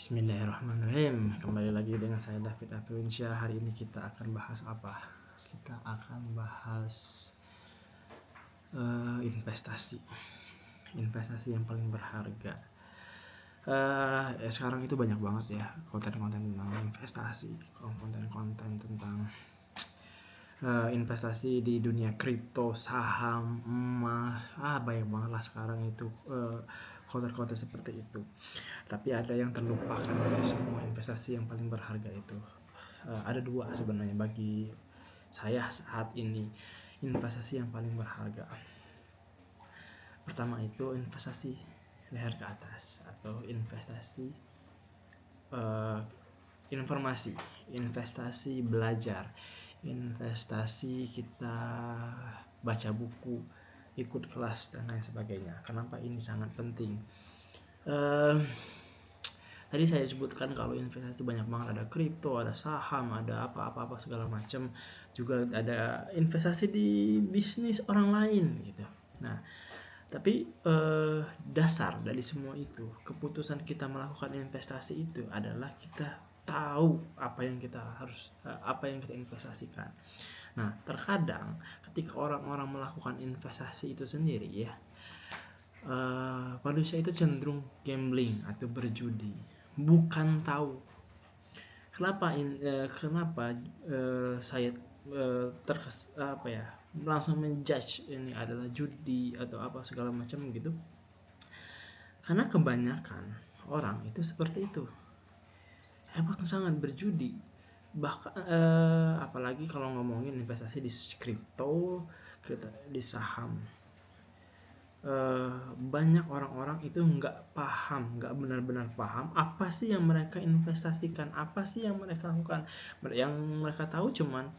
Bismillahirrahmanirrahim. Kembali lagi dengan saya David Afilinsya. Hari ini kita akan bahas apa? Kita akan bahas investasi. Investasi yang paling berharga. Sekarang itu banyak banget ya konten-konten tentang investasi, konten-konten tentang investasi di dunia kripto, saham, emas, banyak banget lah sekarang itu konten-konten seperti itu. Tapi ada yang terlupakan dari semua investasi yang paling berharga itu. Ada dua sebenarnya bagi saya saat ini investasi yang paling berharga. Pertama itu investasi leher ke atas atau investasi informasi, investasi belajar, investasi kita baca buku, ikut kelas dan lain sebagainya. Kenapa ini sangat penting? Tadi saya sebutkan kalau investasi itu banyak banget, ada kripto, ada saham, ada apa-apa segala macam, juga ada investasi di bisnis orang lain gitu. Nah, tapi dasar dari semua itu, keputusan kita melakukan investasi itu adalah kita tahu apa yang kita investasikan. Nah, terkadang ketika orang-orang melakukan investasi itu sendiri ya, manusia itu cenderung gambling atau berjudi, bukan tahu. Kenapa saya langsung menjudge ini adalah judi atau apa segala macam gitu? Karena kebanyakan orang itu seperti itu, emang sangat berjudi. Bahkan apalagi kalau ngomongin investasi di kripto, di saham, banyak orang-orang itu nggak benar-benar paham apa sih yang mereka investasikan, apa sih yang mereka lakukan. Yang mereka tahu cuman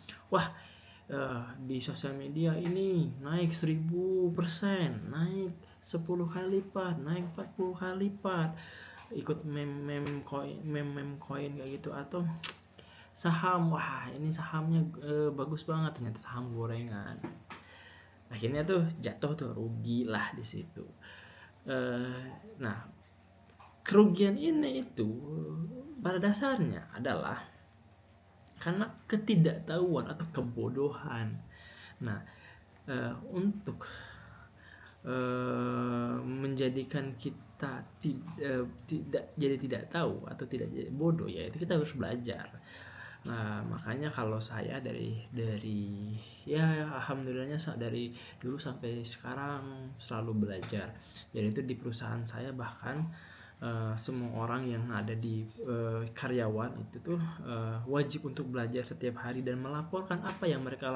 di sosial media ini naik 1000%, naik 10 kali lipat, naik 40 kali lipat, ikut meme coin kayak gitu, atau saham, ini sahamnya bagus banget, ternyata saham gorengan. Akhirnya tuh jatuh tuh, rugi lah di situ. Nah, kerugian ini itu pada dasarnya adalah karena ketidaktahuan atau kebodohan. Nah, untuk menjadikan kita tidak tahu atau tidak jadi bodoh, ya itu kita harus belajar. Nah, makanya kalau saya dari ya alhamdulillahnya dari dulu sampai sekarang selalu belajar. Jadi itu di perusahaan saya bahkan semua orang yang ada di karyawan itu tuh wajib untuk belajar setiap hari dan melaporkan apa yang mereka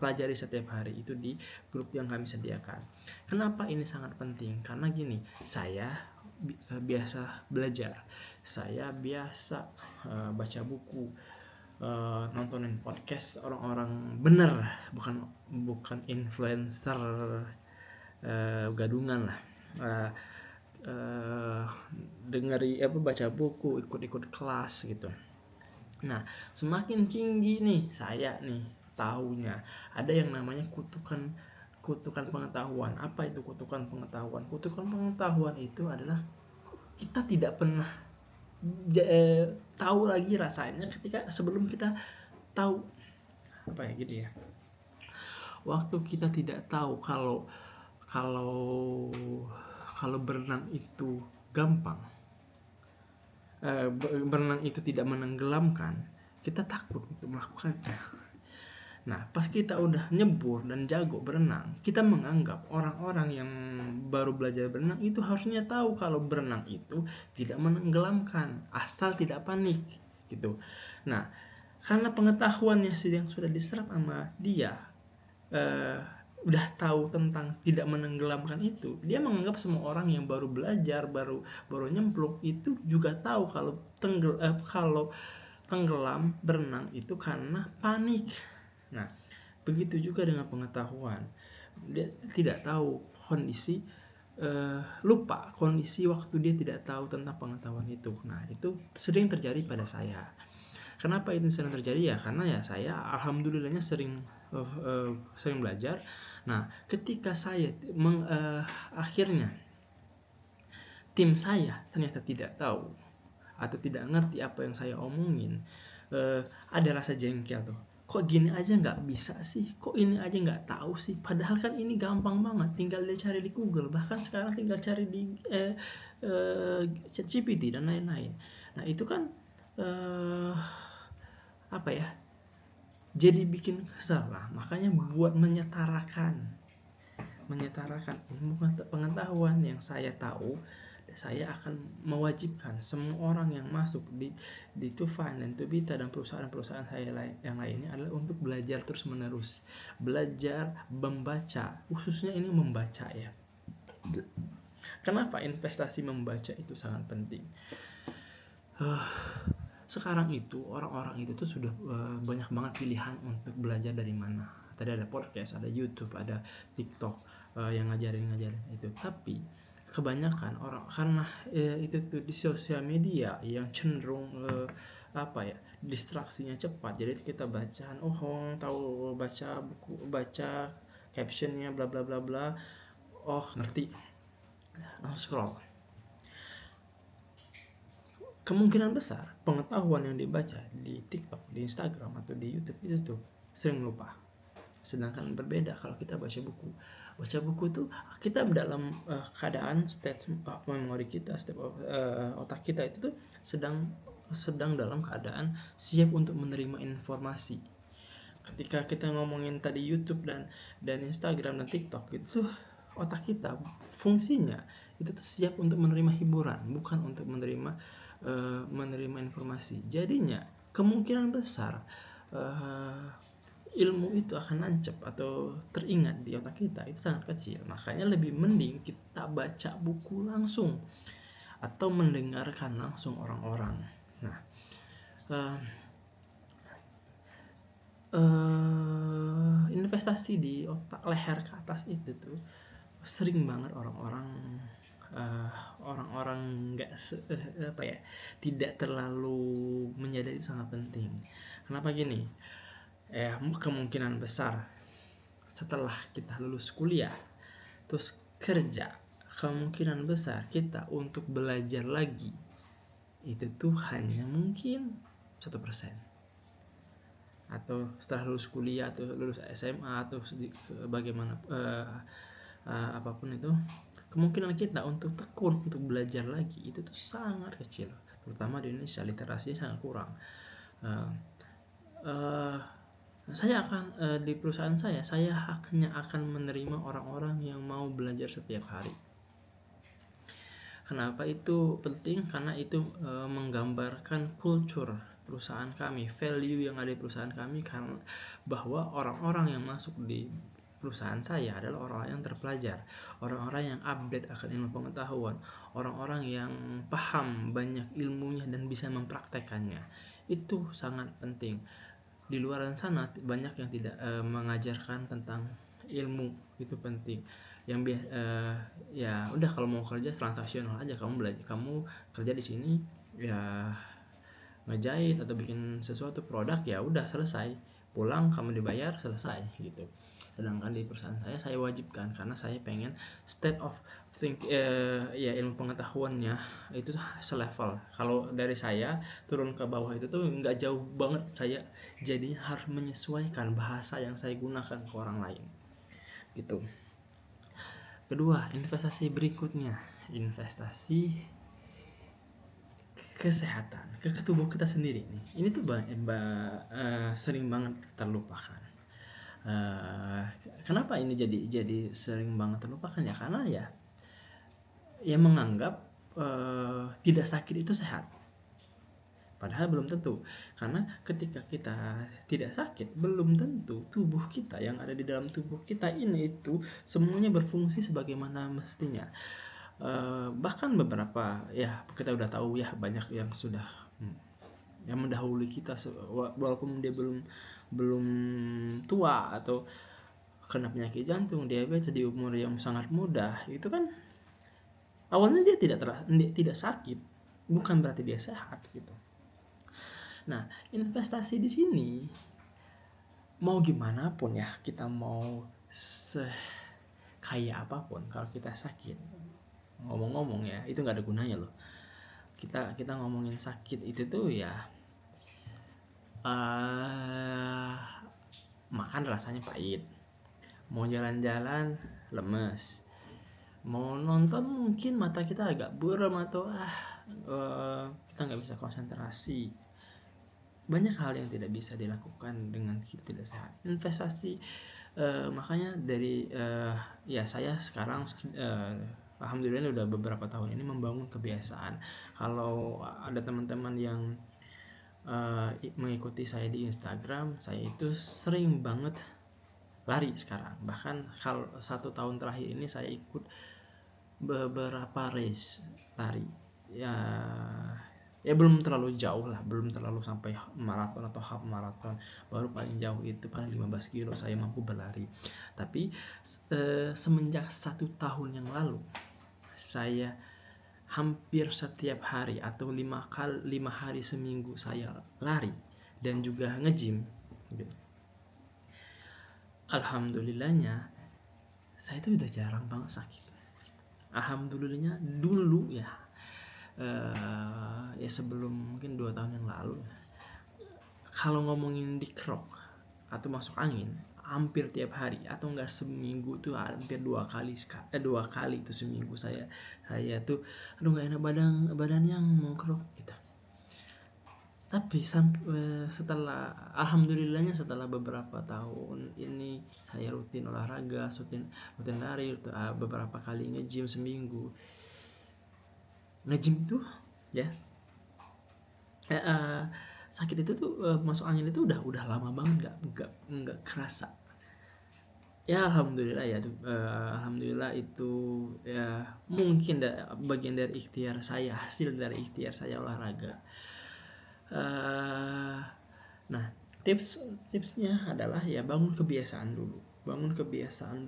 pelajari setiap hari itu di grup yang kami sediakan. Kenapa ini sangat penting? Karena gini, saya biasa belajar, saya biasa baca buku, nontonin podcast orang-orang bener, bukan influencer gadungan lah. Baca buku, ikut kelas gitu. Nah, semakin tinggi nih saya nih taunya, ada yang namanya kutukan pengetahuan. Apa itu kutukan pengetahuan? Kutukan pengetahuan itu adalah kita tidak pernah tahu lagi rasanya ketika sebelum kita tahu gitu ya. Waktu kita tidak tahu kalau berenang itu gampang, berenang itu tidak menenggelamkan, kita takut untuk melakukannya. Nah, pas kita udah nyebur dan jago berenang, kita menganggap orang-orang yang baru belajar berenang itu harusnya tahu kalau berenang itu tidak menenggelamkan, asal tidak panik gitu. Nah, karena pengetahuannya yang sudah diserap sama dia, udah tahu tentang tidak menenggelamkan itu, dia menganggap semua orang yang baru belajar, baru nyemplung itu juga tahu kalau tenggelam berenang itu karena panik. Nah, begitu juga dengan pengetahuan. Dia tidak tahu kondisi, lupa kondisi waktu dia tidak tahu tentang pengetahuan itu. Nah, itu sering terjadi pada saya. Kenapa itu sering terjadi? Ya karena ya saya alhamdulillahnya sering belajar. Nah, ketika saya akhirnya tim saya ternyata tidak tahu atau tidak ngerti apa yang saya omongin, ada rasa jengkel tuh. Kok gini aja nggak bisa sih? Kok ini aja nggak tahu sih? Padahal kan ini gampang banget, tinggal dia cari di Google. Bahkan sekarang tinggal cari di ChatGPT dan lain-lain. Nah itu kan apa ya? Jadi bikin kesal lah. Makanya buat menyetarakan ilmu pengetahuan yang saya tahu, saya akan mewajibkan semua orang yang masuk di Tufan dan Tubita dan perusahaan-perusahaan saya yang lainnya adalah untuk belajar terus menerus, belajar membaca, khususnya ini membaca ya. Kenapa investasi membaca itu sangat penting? Sekarang itu orang-orang itu tuh sudah banyak banget pilihan untuk belajar dari mana. Tadi ada podcast, ada YouTube, ada TikTok yang ngajarin itu. Tapi kebanyakan orang karena itu tuh di sosial media yang cenderung distraksinya cepat. Jadi kita bacaan, tahu baca buku, baca captionnya bla bla bla bla, ngerti, scroll. Kemungkinan besar pengetahuan yang dibaca di TikTok, di Instagram atau di YouTube itu tuh sering lupa. Sedangkan berbeda kalau kita baca buku. Baca buku itu kita dalam keadaan state memori kita, otak kita itu tuh sedang dalam keadaan siap untuk menerima informasi. Ketika kita ngomongin tadi YouTube dan Instagram dan TikTok itu tuh otak kita fungsinya itu tuh siap untuk menerima hiburan, bukan untuk menerima informasi. Jadinya kemungkinan besar ilmu itu akan nancep atau teringat di otak kita itu sangat kecil. Makanya lebih mending kita baca buku langsung atau mendengarkan langsung orang-orang. Nah, investasi di otak leher ke atas itu tuh sering banget orang-orang nggak tidak terlalu menyadari sangat penting. Kenapa gini? Kemungkinan besar setelah kita lulus kuliah terus kerja, kemungkinan besar kita untuk belajar lagi itu tuh hanya mungkin 1%. Atau setelah lulus kuliah atau lulus SMA atau bagaimana apapun itu, kemungkinan kita untuk tekun untuk belajar lagi itu tuh sangat kecil. Terutama di Indonesia literasinya sangat kurang. Saya akan di perusahaan saya hanya akan menerima orang-orang yang mau belajar setiap hari. Kenapa itu penting? Karena itu menggambarkan kultur perusahaan kami, value yang ada di perusahaan kami, karena bahwa orang-orang yang masuk di perusahaan saya adalah orang-orang yang terpelajar, orang-orang yang update akan ilmu pengetahuan, orang-orang yang paham banyak ilmunya dan bisa mempraktekannya. Itu sangat penting. Di luar sana banyak yang tidak mengajarkan tentang ilmu, itu penting. Yang ya udah, kalau mau kerja transaksional aja, kamu belajar, kamu kerja di sini ya ngejahit atau bikin sesuatu produk, ya udah selesai, pulang kamu dibayar, selesai gitu. Sedangkan di perusahaan saya wajibkan karena saya pengen state of ilmu pengetahuannya itu selevel. Kalau dari saya turun ke bawah itu tuh nggak jauh banget, saya jadi harus menyesuaikan bahasa yang saya gunakan ke orang lain gitu. Kedua, investasi berikutnya, investasi kesehatan, ke tubuh kita sendiri nih. Ini tuh sering banget terlupakan. Kenapa ini jadi sering banget terlupakan ya? Karena ya menganggap tidak sakit itu sehat. Padahal belum tentu, karena ketika kita tidak sakit, belum tentu tubuh kita yang ada di dalam tubuh kita ini itu semuanya berfungsi sebagaimana mestinya. Bahkan beberapa ya kita udah tahu ya, banyak yang sudah yang mendahului kita, walaupun dia belum tua atau kena penyakit jantung, diabetes di umur yang sangat muda, itu kan awalnya dia tidak sakit, bukan berarti dia sehat gitu. Nah, investasi di sini mau gimana pun ya, kita mau sekaya apapun, kalau kita sakit ngomong-ngomong ya, itu nggak ada gunanya loh. Kita ngomongin sakit itu tuh ya, makan rasanya pahit, mau jalan-jalan lemes, mau nonton mungkin mata kita agak buram atau kita nggak bisa konsentrasi. Banyak hal yang tidak bisa dilakukan dengan kita tidak sehat. Investasi, makanya dari ya saya sekarang alhamdulillah udah beberapa tahun ini membangun kebiasaan. Kalau ada teman-teman yang mengikuti saya di Instagram, saya itu sering banget lari sekarang. Bahkan kalau 1 tahun terakhir ini saya ikut beberapa race lari. Ya belum terlalu jauh lah, belum terlalu sampai maraton atau half maraton. Baru paling jauh itu paling 15 kilo saya mampu berlari. Tapi semenjak 1 tahun yang lalu, saya hampir setiap hari atau 5 hari seminggu saya lari dan juga nge-gym gitu. Alhamdulillahnya saya itu udah jarang banget sakit. Alhamdulillahnya dulu ya, ya sebelum mungkin 2 tahun yang lalu, kalau ngomongin di krok atau masuk angin hampir tiap hari atau enggak seminggu tuh hampir 2 kali itu seminggu saya tuh aduh nggak enak badan yang mau krok gitu. Tapi setelah alhamdulillahnya setelah beberapa tahun ini saya rutin olahraga, rutin lari, beberapa kali nge-gym seminggu. Nge-gym tuh ya sakit itu tuh masuk angin itu udah lama banget nggak kerasa. Ya alhamdulillah ya tuh, alhamdulillah itu ya mungkin bagian dari ikhtiar saya, hasil dari ikhtiar saya olahraga. Nah tipsnya adalah ya bangun kebiasaan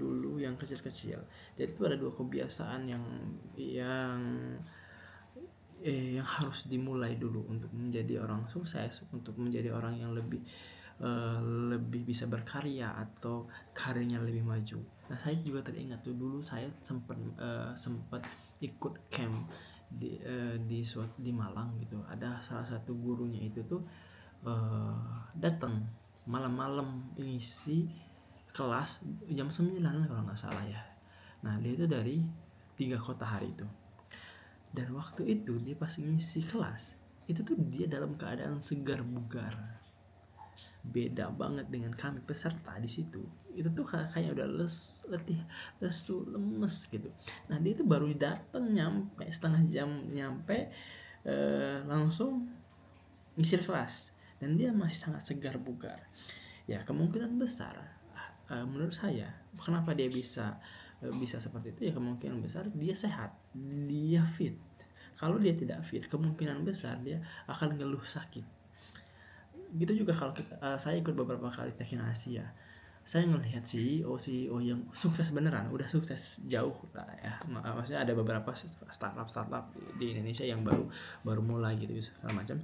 dulu yang kecil-kecil. Jadi itu ada 2 kebiasaan yang harus dimulai dulu untuk menjadi orang sukses, untuk menjadi orang yang lebih bisa berkarya atau karirnya lebih maju. Nah saya juga teringat tuh dulu saya sempat ikut camp di Malang gitu. Ada salah satu gurunya itu tuh datang malam-malam ngisi kelas jam 9 kalau nggak salah ya. Nah dia itu dari 3 kota hari itu. Dan waktu itu dia pas ngisi kelas itu tuh dia dalam keadaan segar bugar. Beda banget dengan kami peserta di situ. Itu tuh kayak udah lesu, lemes gitu. Nah dia itu baru datang nyampe setengah jam nyampe langsung ngisi kelas dan dia masih sangat segar bugar. Ya kemungkinan besar menurut saya kenapa dia bisa seperti itu ya kemungkinan besar dia sehat, dia fit. Kalau dia tidak fit kemungkinan besar dia akan ngeluh sakit. Gitu juga kalau saya ikut beberapa kali Tekken Asia, saya ngelihat CEO yang sukses beneran, udah sukses jauh lah ya. Maksudnya ada beberapa startup di Indonesia yang baru mulai gitu segala macam.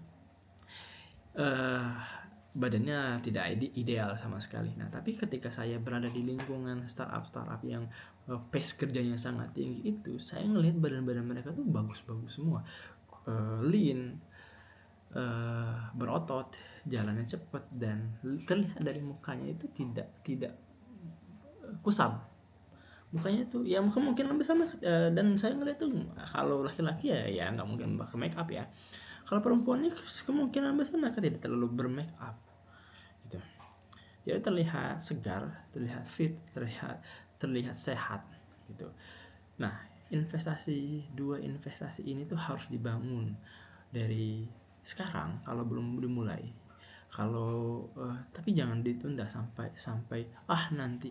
Badannya tidak ideal sama sekali. Nah tapi ketika saya berada di lingkungan startup yang pace kerjanya sangat tinggi itu, saya ngelihat badan mereka tuh bagus-bagus semua, lean, berotot, jalannya cepat dan terlihat dari mukanya itu tidak kusam. Mukanya itu ya kemungkinan besar dan saya ngeliat tuh kalau laki-laki ya nggak mungkin pakai make up ya. Kalau perempuan ini kemungkinan besar mereka tidak terlalu bermake up gitu. Jadi terlihat segar, terlihat fit, terlihat sehat gitu. Nah dua investasi ini tuh harus dibangun dari sekarang kalau belum dimulai. Tapi jangan ditunda sampai nanti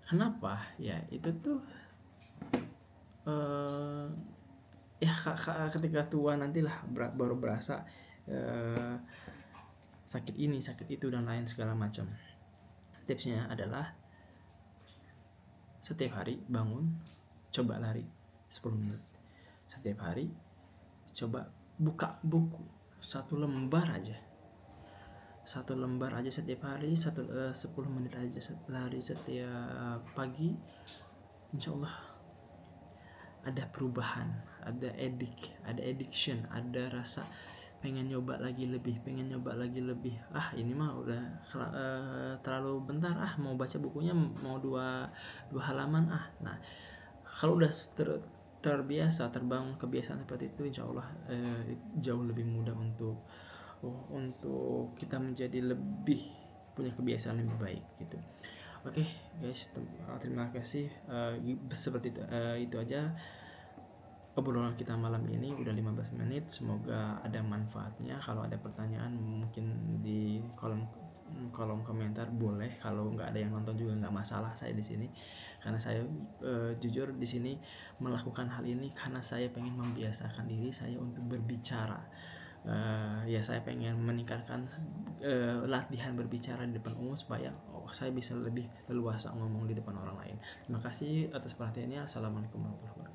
kenapa ya itu tuh ya ketika tua nantilah baru berasa sakit ini sakit itu dan lain segala macam. Tipsnya adalah setiap hari bangun coba lari 10 menit. Setiap hari coba buka buku 1 lembar aja setiap hari 10 menit aja lari setiap pagi, insya Allah ada perubahan, ada addiction, ada rasa pengen nyoba lagi lebih, ini mah udah terlalu bentar, mau baca bukunya mau dua halaman. Nah, kalau udah terbiasa, terbangun kebiasaan seperti itu, insya Allah jauh lebih mudah untuk kita menjadi lebih punya kebiasaan lebih baik gitu. Oke guys, terima kasih. Seperti itu aja obrolan kita malam ini, udah 15 menit. Semoga ada manfaatnya. Kalau ada pertanyaan mungkin di kolom komentar boleh. Kalau nggak ada yang nonton juga nggak masalah, saya di sini karena saya jujur di sini melakukan hal ini karena saya pengen membiasakan diri saya untuk berbicara. Ya saya pengen meningkatkan latihan berbicara di depan umum supaya saya bisa lebih leluasa ngomong di depan orang lain. Terima kasih atas perhatiannya. Assalamualaikum warahmatullahi wabarakatuh.